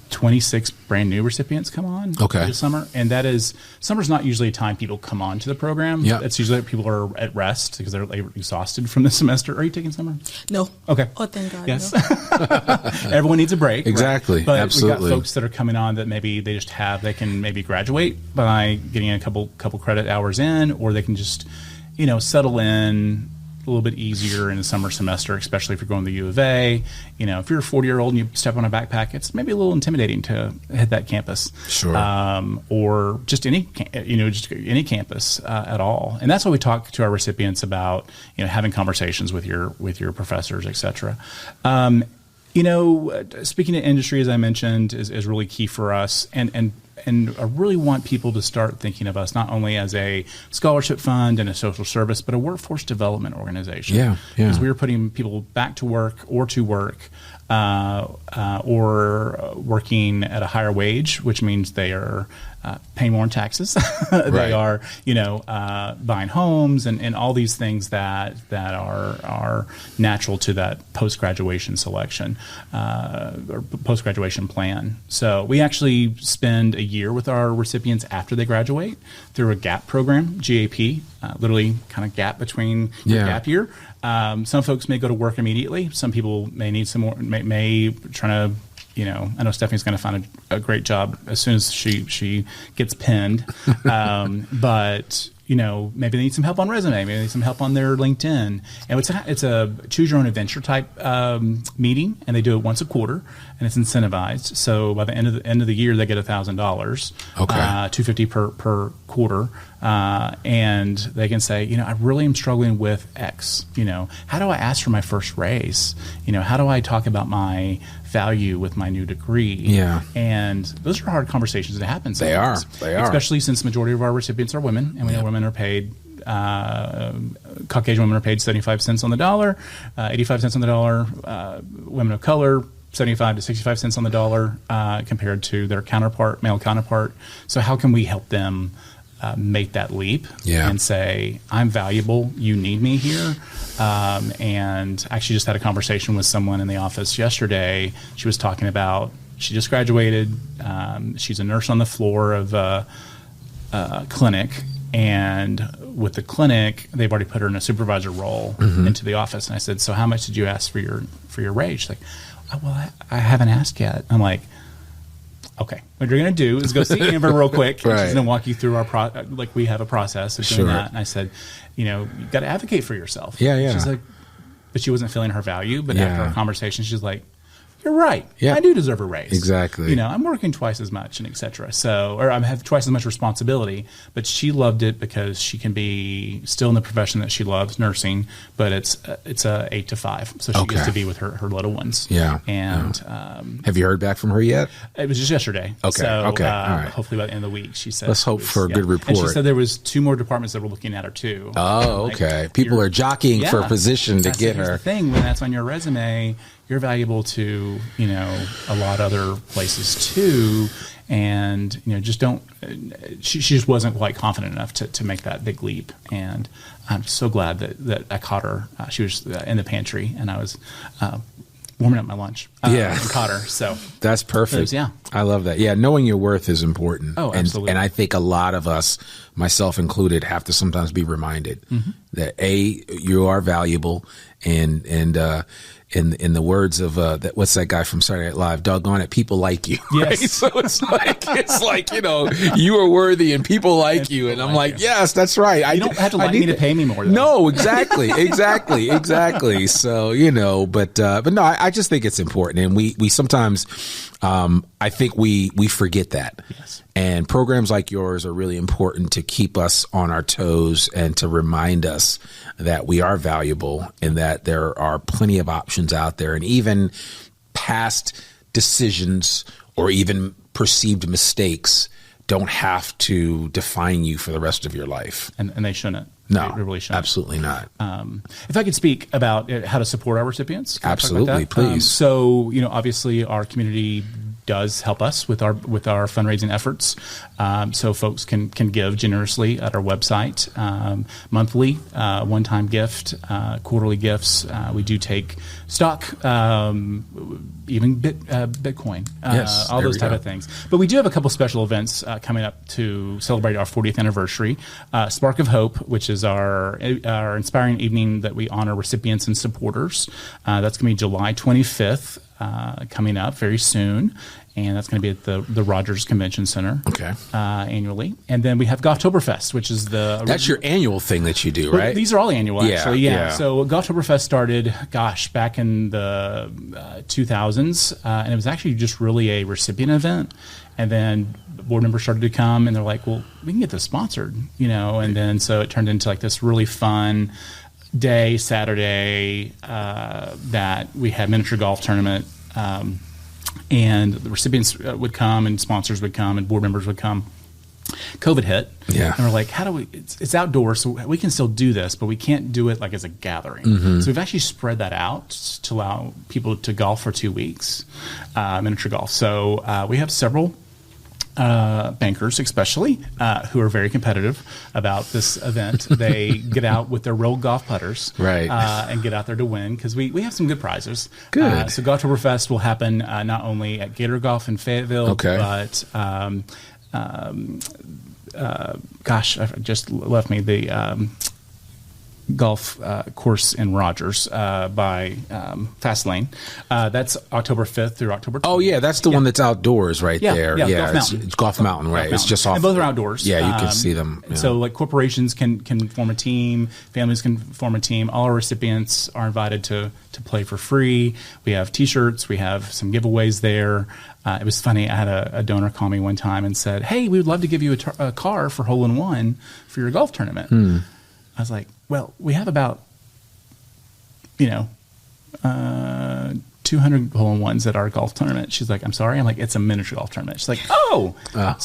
26 brand new recipients come on this summer. And that is, summer's not usually a time people come on to the program. Yeah. It's usually people are at rest because they're exhausted from the semester. Are you taking summer? No. Okay. Oh, thank God. Yes. No. Everyone needs a break. Exactly. Right? But absolutely. we've got folks that are coming on that maybe they can maybe graduate by getting a couple credit hours in, or they can just, settle in a little bit easier in the summer semester, especially if you're going to the U of A. If you're a 40-year-old and you step on a backpack, it's maybe a little intimidating to hit that campus. Sure. Or just any campus at all. And that's why we talk to our recipients about, having conversations with your professors, et cetera. Speaking to industry, as I mentioned, is really key for us. And I really want people to start thinking of us not only as a scholarship fund and a social service, but a workforce development organization. Yeah. Because we are putting people back to work or working at a higher wage, which means they are paying more in taxes. They are, buying homes and all these things that are natural to that post-graduation selection or post-graduation plan. So we actually spend a year with our recipients after they graduate through a GAP program, GAP, literally kind of gap between your gap year. Some folks may go to work immediately. Some people may need some more, may try to, I know Stephanie's going to find a great job as soon as she gets pinned. But, maybe they need some help on resume. Maybe they need some help on their LinkedIn. And it's a choose your own adventure type meeting, and they do it once a quarter, and it's incentivized. So by the end of the year, they get $1,000, $250 per quarter, and they can say, I really am struggling with X. How do I ask for my first raise? How do I talk about my value with my new degree? Yeah. And those are hard conversations that happen sometimes. They are. Especially since the majority of our recipients are women, and we know women are paid, Caucasian women are paid 75 cents on the dollar, 85 cents on the dollar, women of color, 75 to 65 cents on the dollar compared to their male counterpart. So how can we help them make that leap and say, I'm valuable, you need me here? And I actually just had a conversation with someone in the office yesterday. She was talking about, she just graduated. She's a nurse on the floor of a clinic. And with the clinic, they've already put her in a supervisor role into the office. And I said, so how much did you ask for your raise? She's like, oh, well, I haven't asked yet. I'm like, okay, what you're going to do is go see Amber real quick. Right. She's going to walk you through our we have a process of doing that. And I said, you got to advocate for yourself. Yeah. She's like, but she wasn't feeling her value. But after our conversation, she's like, you're right. Yeah. I do deserve a raise. Exactly. You know, I'm working twice as much and et cetera. So, or I have twice as much responsibility, but she loved it because she can be still in the profession that she loves, nursing, but it's a 8 to 5. So she gets to be with her little ones. Yeah. And, have you heard back from her yet? It was just yesterday. Okay. So, All right. hopefully by the end of the week, she said. Let's hope for a good report. And she said there was 2 more departments that were looking at her too. Oh, okay. People are jockeying for a position to get her. Here's the thing, when that's on your resume, you're valuable to, you know, a lot of other places too. And, you know, just don't, she just wasn't quite confident enough to make that big leap. And I'm so glad that I caught her. She was in the pantry and I was warming up my lunch. And caught her. So that's perfect. Yeah. I love that. Yeah. Knowing your worth is important. Oh, absolutely. And I think a lot of us, myself included, have to sometimes be reminded that you are valuable and in the words of what's that guy from Saturday Night Live? Doggone it, people like you. Yes. Right? So it's like you know you are worthy and people like you, and I'm like, yes, that's right. You don't have to like me to pay me more. Though. No, exactly. So you know, but no, I just think it's important, and we sometimes I think we forget that. Yes. And programs like yours are really important to keep us on our toes and to remind us that we are valuable and that there are plenty of options out there. And even past decisions or even perceived mistakes don't have to define you for the rest of your life. And they shouldn't. No, they really shouldn't. Absolutely not. If I could speak about how to support our recipients. Absolutely, please. So, you know, obviously our community does help us with our fundraising efforts. So folks can give generously at our website, monthly, one-time gift, quarterly gifts. We do take stock, even Bitcoin, yes, all those type of things. But we do have a couple special events coming up to celebrate our 40th anniversary. Spark of Hope, which is our inspiring evening that we honor recipients and supporters. That's going to be July 25th. Coming up very soon, and that's going to be at the Rogers Convention Center annually. And then we have Golftoberfest, which is that's your annual thing that you do, right? These are all annual, actually. Yeah. So Golftoberfest started, back in the 2000s, and it was actually just really a recipient event. And then board members started to come, and they're like, well, we can get this sponsored, you know. And then so it turned into like this really fun day, Saturday, that we had miniature golf tournament, and the recipients would come and sponsors would come and board members would come. COVID hit, and we're like, how do we? It's outdoors, so we can still do this, but we can't do it like as a gathering. So we've actually spread that out to allow people to golf for 2 weeks, miniature golf. So we have several bankers, especially, who are very competitive about this event. They get out with their real golf putters, and get out there to win because we have some good prizes. Good. So Golftoberfest will happen not only at Gator Golf in Fayetteville, but it just left me the golf course in Rogers by Fast Lane. That's October 5th through October 20th. Oh, yeah, that's the one that's outdoors there. Yeah, It's Golf Mountain, right? It's just off. And both are outdoors. Yeah, you can see them. Yeah. So, like, corporations can form a team, families can form a team. All our recipients are invited to play for free. We have T-shirts. We have some giveaways there. It was funny. I had a donor call me one time and said, hey, we would love to give you a car for hole-in-one for your golf tournament. I was like, well, we have about, 200 hole-in-ones at our golf tournament. She's like, I'm sorry. I'm like, it's a miniature golf tournament. She's like, so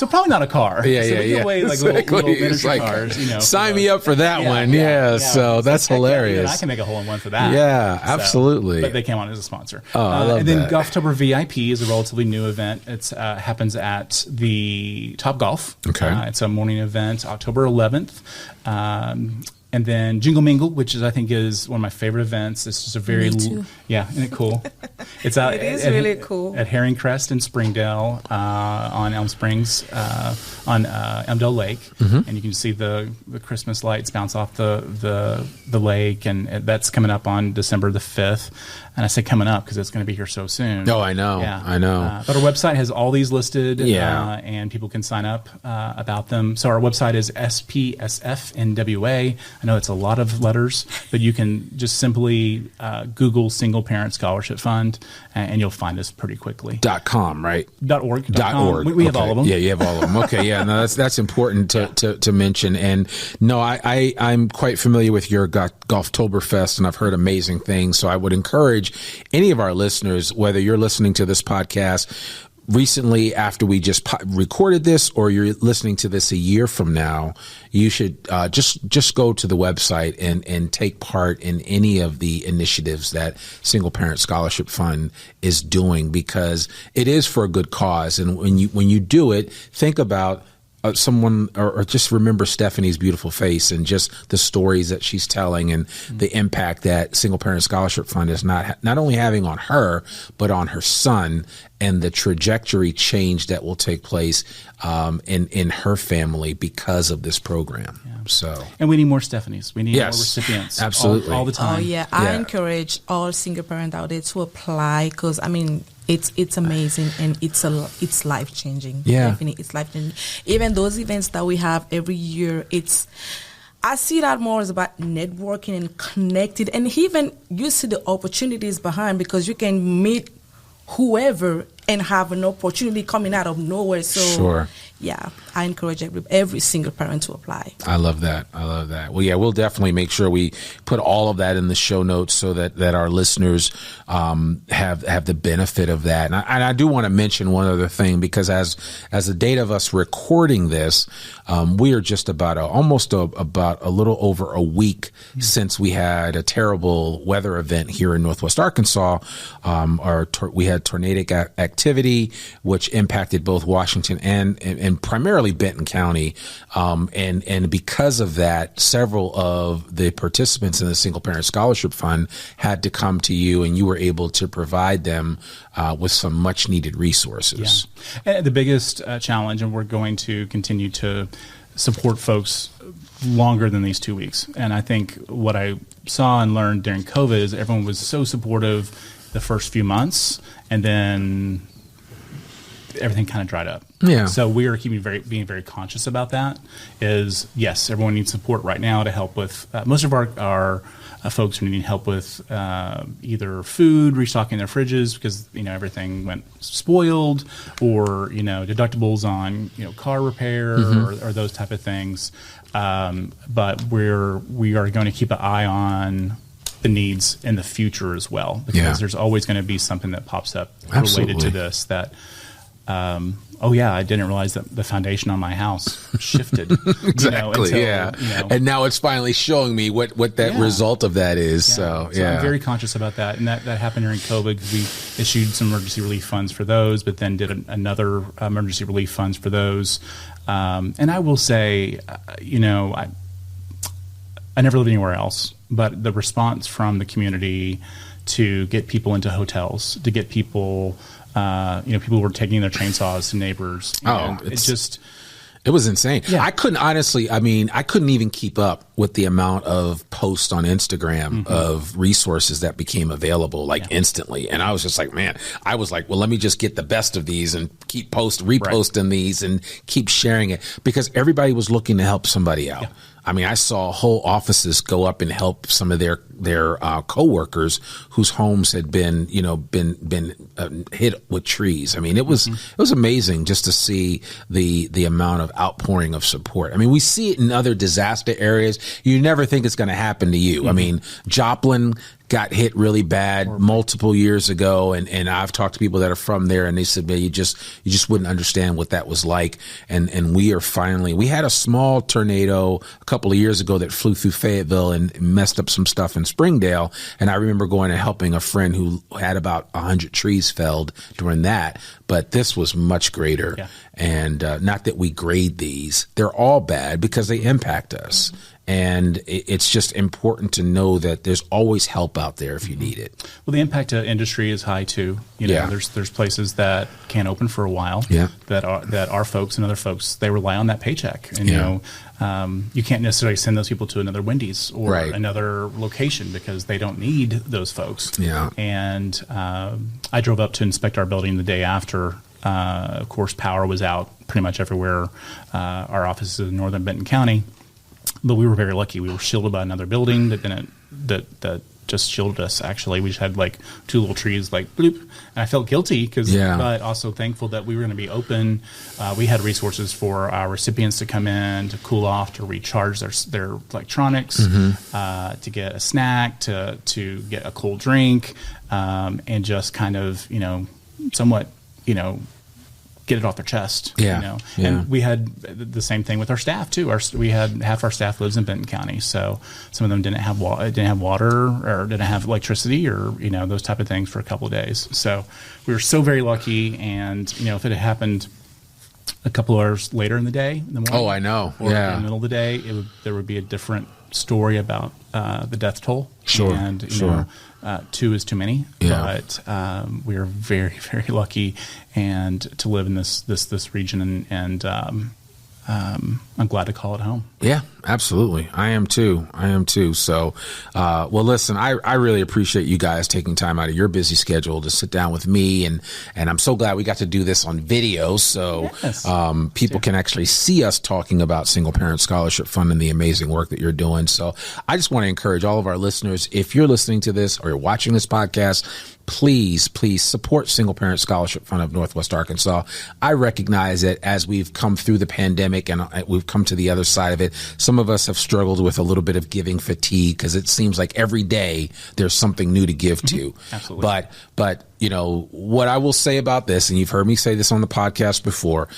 probably not a car. Yeah, so we give away like little miniature cars. Sign me up for that one. Yeah. So that's hilarious. I can make a hole-in-one for that. Yeah, absolutely. But they came on as a sponsor. Oh, I love and then that. Golftober VIP is a relatively new event. It happens at the Top Golf. Okay. It's a morning event, October 11th. And then Jingle Mingle, which I think is one of my favorite events. It's just a very, isn't it cool? It's out. It is really cool at Herring Crest in Springdale on Elm Springs on Elmdale Lake, and you can see the Christmas lights bounce off the lake, and that's coming up on December the 5th. And I say coming up because it's going to be here so soon. Oh, I know. Yeah. I know. But our website has all these listed, Yeah. and people can sign up about them. So our website is SPSF-NWA. I know it's a lot of letters, but you can just simply Google Single Parent Scholarship Fund, and you'll find us pretty quickly. .com, right? .org. .org. We have all of them. Yeah, you have all of them. Okay, yeah, no, that's important to mention. And no, I'm quite familiar with your Golftoberfest, and I've heard amazing things. So I would encourage any of our listeners, whether you're listening to this podcast recently after we just recorded this, or you're listening to this a year from now, you should just go to the website and take part in any of the initiatives that Single Parent Scholarship Fund is doing, because it is for a good cause. And when you do it, think about someone, or just remember Stephanie's beautiful face and just the stories that she's telling, and the impact that Single Parent Scholarship Fund is not only having on her, but on her son, and the trajectory change that will take place in her family because of this program. Yeah. So, and we need more Stephanies. We need more recipients. Absolutely. All the time. Oh yeah, I encourage all single parents out there to apply, because I mean, it's amazing, and it's life changing. Yeah, definitely, it's life changing. Even those events that we have every year, I see that more as about networking and connected, and even you see the opportunities behind, because you can meet whoever and have an opportunity coming out of nowhere. So sure. Yeah, I encourage every single parent to apply. I love that. Well, yeah, we'll definitely make sure we put all of that in the show notes so that our listeners have the benefit of that. And I do want to mention one other thing, because as the date of us recording this, we are just about a little over a week since we had a terrible weather event here in Northwest Arkansas. We had tornadic activity, which impacted both Washington and primarily Benton County. And because of that, several of the participants in the Single Parent Scholarship Fund had to come to you, and you were able to provide them with some much needed resources. Yeah. And the biggest challenge, and we're going to continue to support folks longer than these 2 weeks. And I think what I saw and learned during COVID is everyone was so supportive the first few months, and then everything kind of dried up. Yeah. So we are being very conscious about that. Is yes, everyone needs support right now to help with most of our folks are needing help with either food, restocking their fridges because everything went spoiled, or deductibles on car repair or those type of things. But we are going to keep an eye on the needs in the future as well, because there's always going to be something that pops up related to this that. I didn't realize that the foundation on my house shifted. Exactly. And now it's finally showing me what that result of that is. So I'm very conscious about that. And that happened during COVID, because we issued some emergency relief funds for those, but then did another emergency relief funds for those. And I will say, I never lived anywhere else, but the response from the community to get people into hotels, to get people, people were taking their chainsaws to neighbors. It was insane. Yeah. I couldn't even keep up with the amount of posts on Instagram of resources that became available instantly. And I was just like, man, well, let me just get the best of these and keep reposting these and keep sharing it, because everybody was looking to help somebody out. Yeah. I mean, I saw whole offices go up and help some of their coworkers whose homes had been hit with trees. I mean, it was amazing just to see the amount of outpouring of support. I mean, we see it in other disaster areas. You never think it's going to happen to you. I mean, Joplin got hit really bad multiple years ago, and I've talked to people that are from there, and they said, man, you just wouldn't understand what that was like. And we had a small tornado a couple of years ago that flew through Fayetteville and messed up some stuff in Springdale, and I remember going and helping a friend who had about 100 trees felled during that. But this was much greater. Yeah. And not that we grade these, they're all bad because they impact us. And it's just important to know that there's always help out there if you need it. Well, the impact to industry is high too. You know, there's places that can't open for a while. That our folks and other folks, they rely on that paycheck. And you know, you can't necessarily send those people to another Wendy's or another location because they don't need those folks. And I drove up to inspect our building the day after. Of course, power was out pretty much everywhere. Our office is in northern Benton County, but we were very lucky. We were shielded by another building that just shielded us. Actually, we just had like two little trees, like bloop, and I felt guilty but also thankful that we were going to be open. We had resources for our recipients to come in, to cool off, to recharge their electronics, to get a snack, to get a cold drink, and just kind of somewhat get it off their chest. And we had the same thing with our staff too. We had half our staff lives in Benton County, so some of them didn't have water or didn't have electricity or those type of things for a couple of days. So we were so very lucky. And if it had happened a couple of hours later in the day, in the morning, I know, or in the middle of the day, there would be a different story about the death toll. And 2 is too many, but we are very, very lucky and to live in this region, and I'm glad to call it home. Yeah, absolutely. I am too. So, well, listen, I really appreciate you guys taking time out of your busy schedule to sit down with me. And I'm so glad we got to do this on video. So, people can actually see us talking about Single Parent Scholarship Fund and the amazing work that you're doing. So I just want to encourage all of our listeners, if you're listening to this or you're watching this podcast, please support Single Parent Scholarship Fund of Northwest Arkansas. I recognize that as we've come through the pandemic and we've come to the other side of it, some of us have struggled with a little bit of giving fatigue because it seems like every day there's something new to give to. Absolutely. But what I will say about this, and you've heard me say this on the podcast before,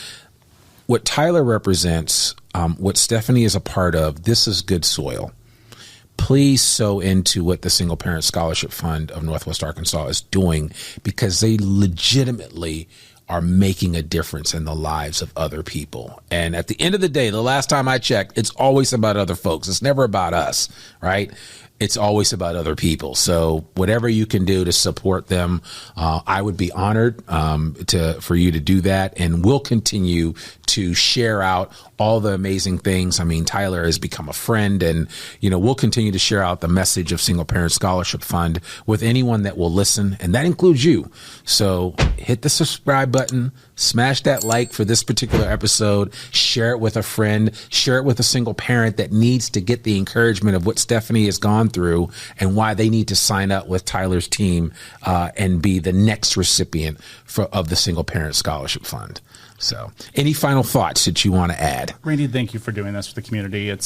what Tyler represents, what Stephanie is a part of, this is good soil. Please sow into what the Single Parent Scholarship Fund of Northwest Arkansas is doing, because they legitimately are making a difference in the lives of other people. And at the end of the day, the last time I checked, it's always about other folks. It's never about us, right? It's always about other people. So whatever you can do to support them, I would be honored for you to do that. And we'll continue to share out all the amazing things. I mean, Tyler has become a friend, and, we'll continue to share out the message of Single Parent Scholarship Fund with anyone that will listen. And that includes you. So hit the subscribe button, smash that like for this particular episode, share it with a friend, share it with a single parent that needs to get the encouragement of what Stephanie has gone through and why they need to sign up with Tyler's team and be the next recipient of the Single Parent Scholarship Fund. So, any final thoughts that you want to add? Randy, thank you for doing this for the community. I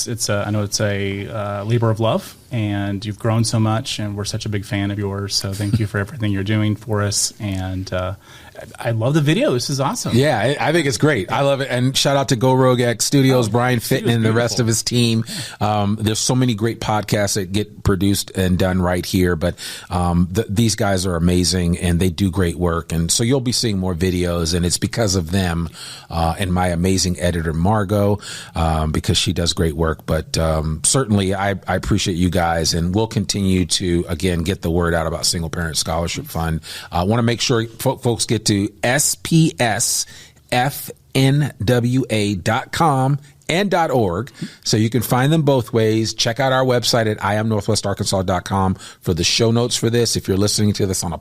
know it's a labor of love, and you've grown so much, and we're such a big fan of yours. So thank you for everything you're doing for us. And I love the video. This is awesome. Yeah, I think it's great. I love it. And shout out to Go Rogue X Studios, Brian Fitton, and the rest of his team. There's so many great podcasts that get produced and done right here. But these guys are amazing, and they do great work. And so you'll be seeing more videos, and it's because of them and my amazing editor, Margot, because she does great work. But certainly I appreciate you guys, and we'll continue to, again, get the word out about Single Parent Scholarship Fund. I want to make sure folks get to spsfnwa.com and .org, so you can find them both ways. Check out our website at iamnorthwestarkansas.com for the show notes for this. If you're listening to this on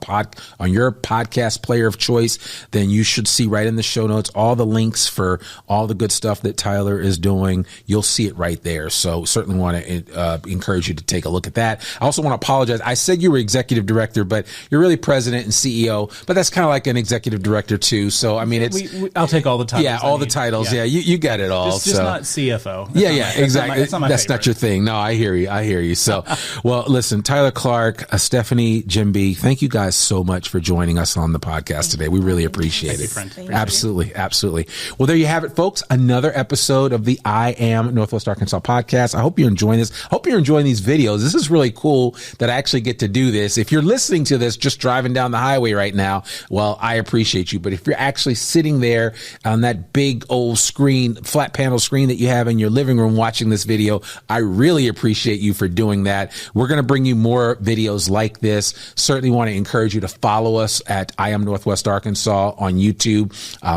your podcast player of choice, then you should see right in the show notes all the links for all the good stuff that Tyler is doing. You'll see it right there. So certainly want to encourage you to take a look at that. I also want to apologize. I said you were executive director, but you're really president and CEO, but that's kind of like an executive director too. So, I mean, I'll take all the titles. Yeah, all the titles. Yeah, you got it all. Just not CFO. Exactly. That's not your thing. No, I hear you. So, well, listen, Tyler Clark, Stephanie, Djimbi, thank you guys so much for joining us on the podcast today. We really appreciate it. Absolutely. Well, there you have it, folks. Another episode of the I Am Northwest Arkansas podcast. I hope you're enjoying this. I hope you're enjoying these videos. This is really cool that I actually get to do this. If you're listening to this just driving down the highway right now, well, I appreciate you. But if you're actually sitting there on that that big old screen, flat panel screen that you have in your living room watching this video. I really appreciate you for doing that. We're going to bring you more videos like this. Certainly want to encourage you to follow us at I Am Northwest Arkansas on YouTube.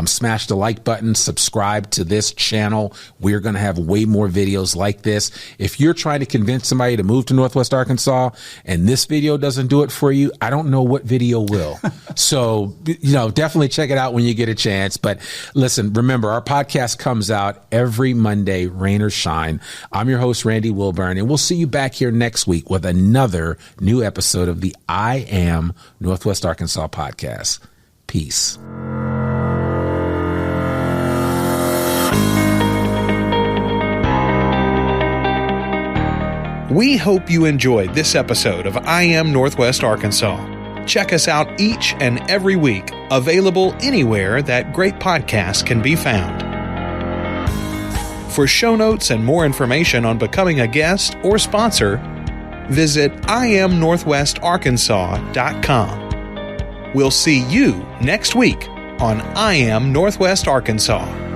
Smash the like button, subscribe to this channel. We're going to have way more videos like this. If you're trying to convince somebody to move to Northwest Arkansas and this video doesn't do it for you, I don't know what video will. So, definitely check it out when you get a chance. But listen, remember, our podcast comes out every Monday, rain or shine. I'm your host, Randy Wilburn, and we'll see you back here next week with another new episode of the I Am Northwest Arkansas podcast. Peace. We hope you enjoyed this episode of I Am Northwest Arkansas. Check us out each and every week, available anywhere that great podcasts can be found. For show notes and more information on becoming a guest or sponsor, visit IamNorthwestArkansas.com. We'll see you next week on I Am Northwest Arkansas.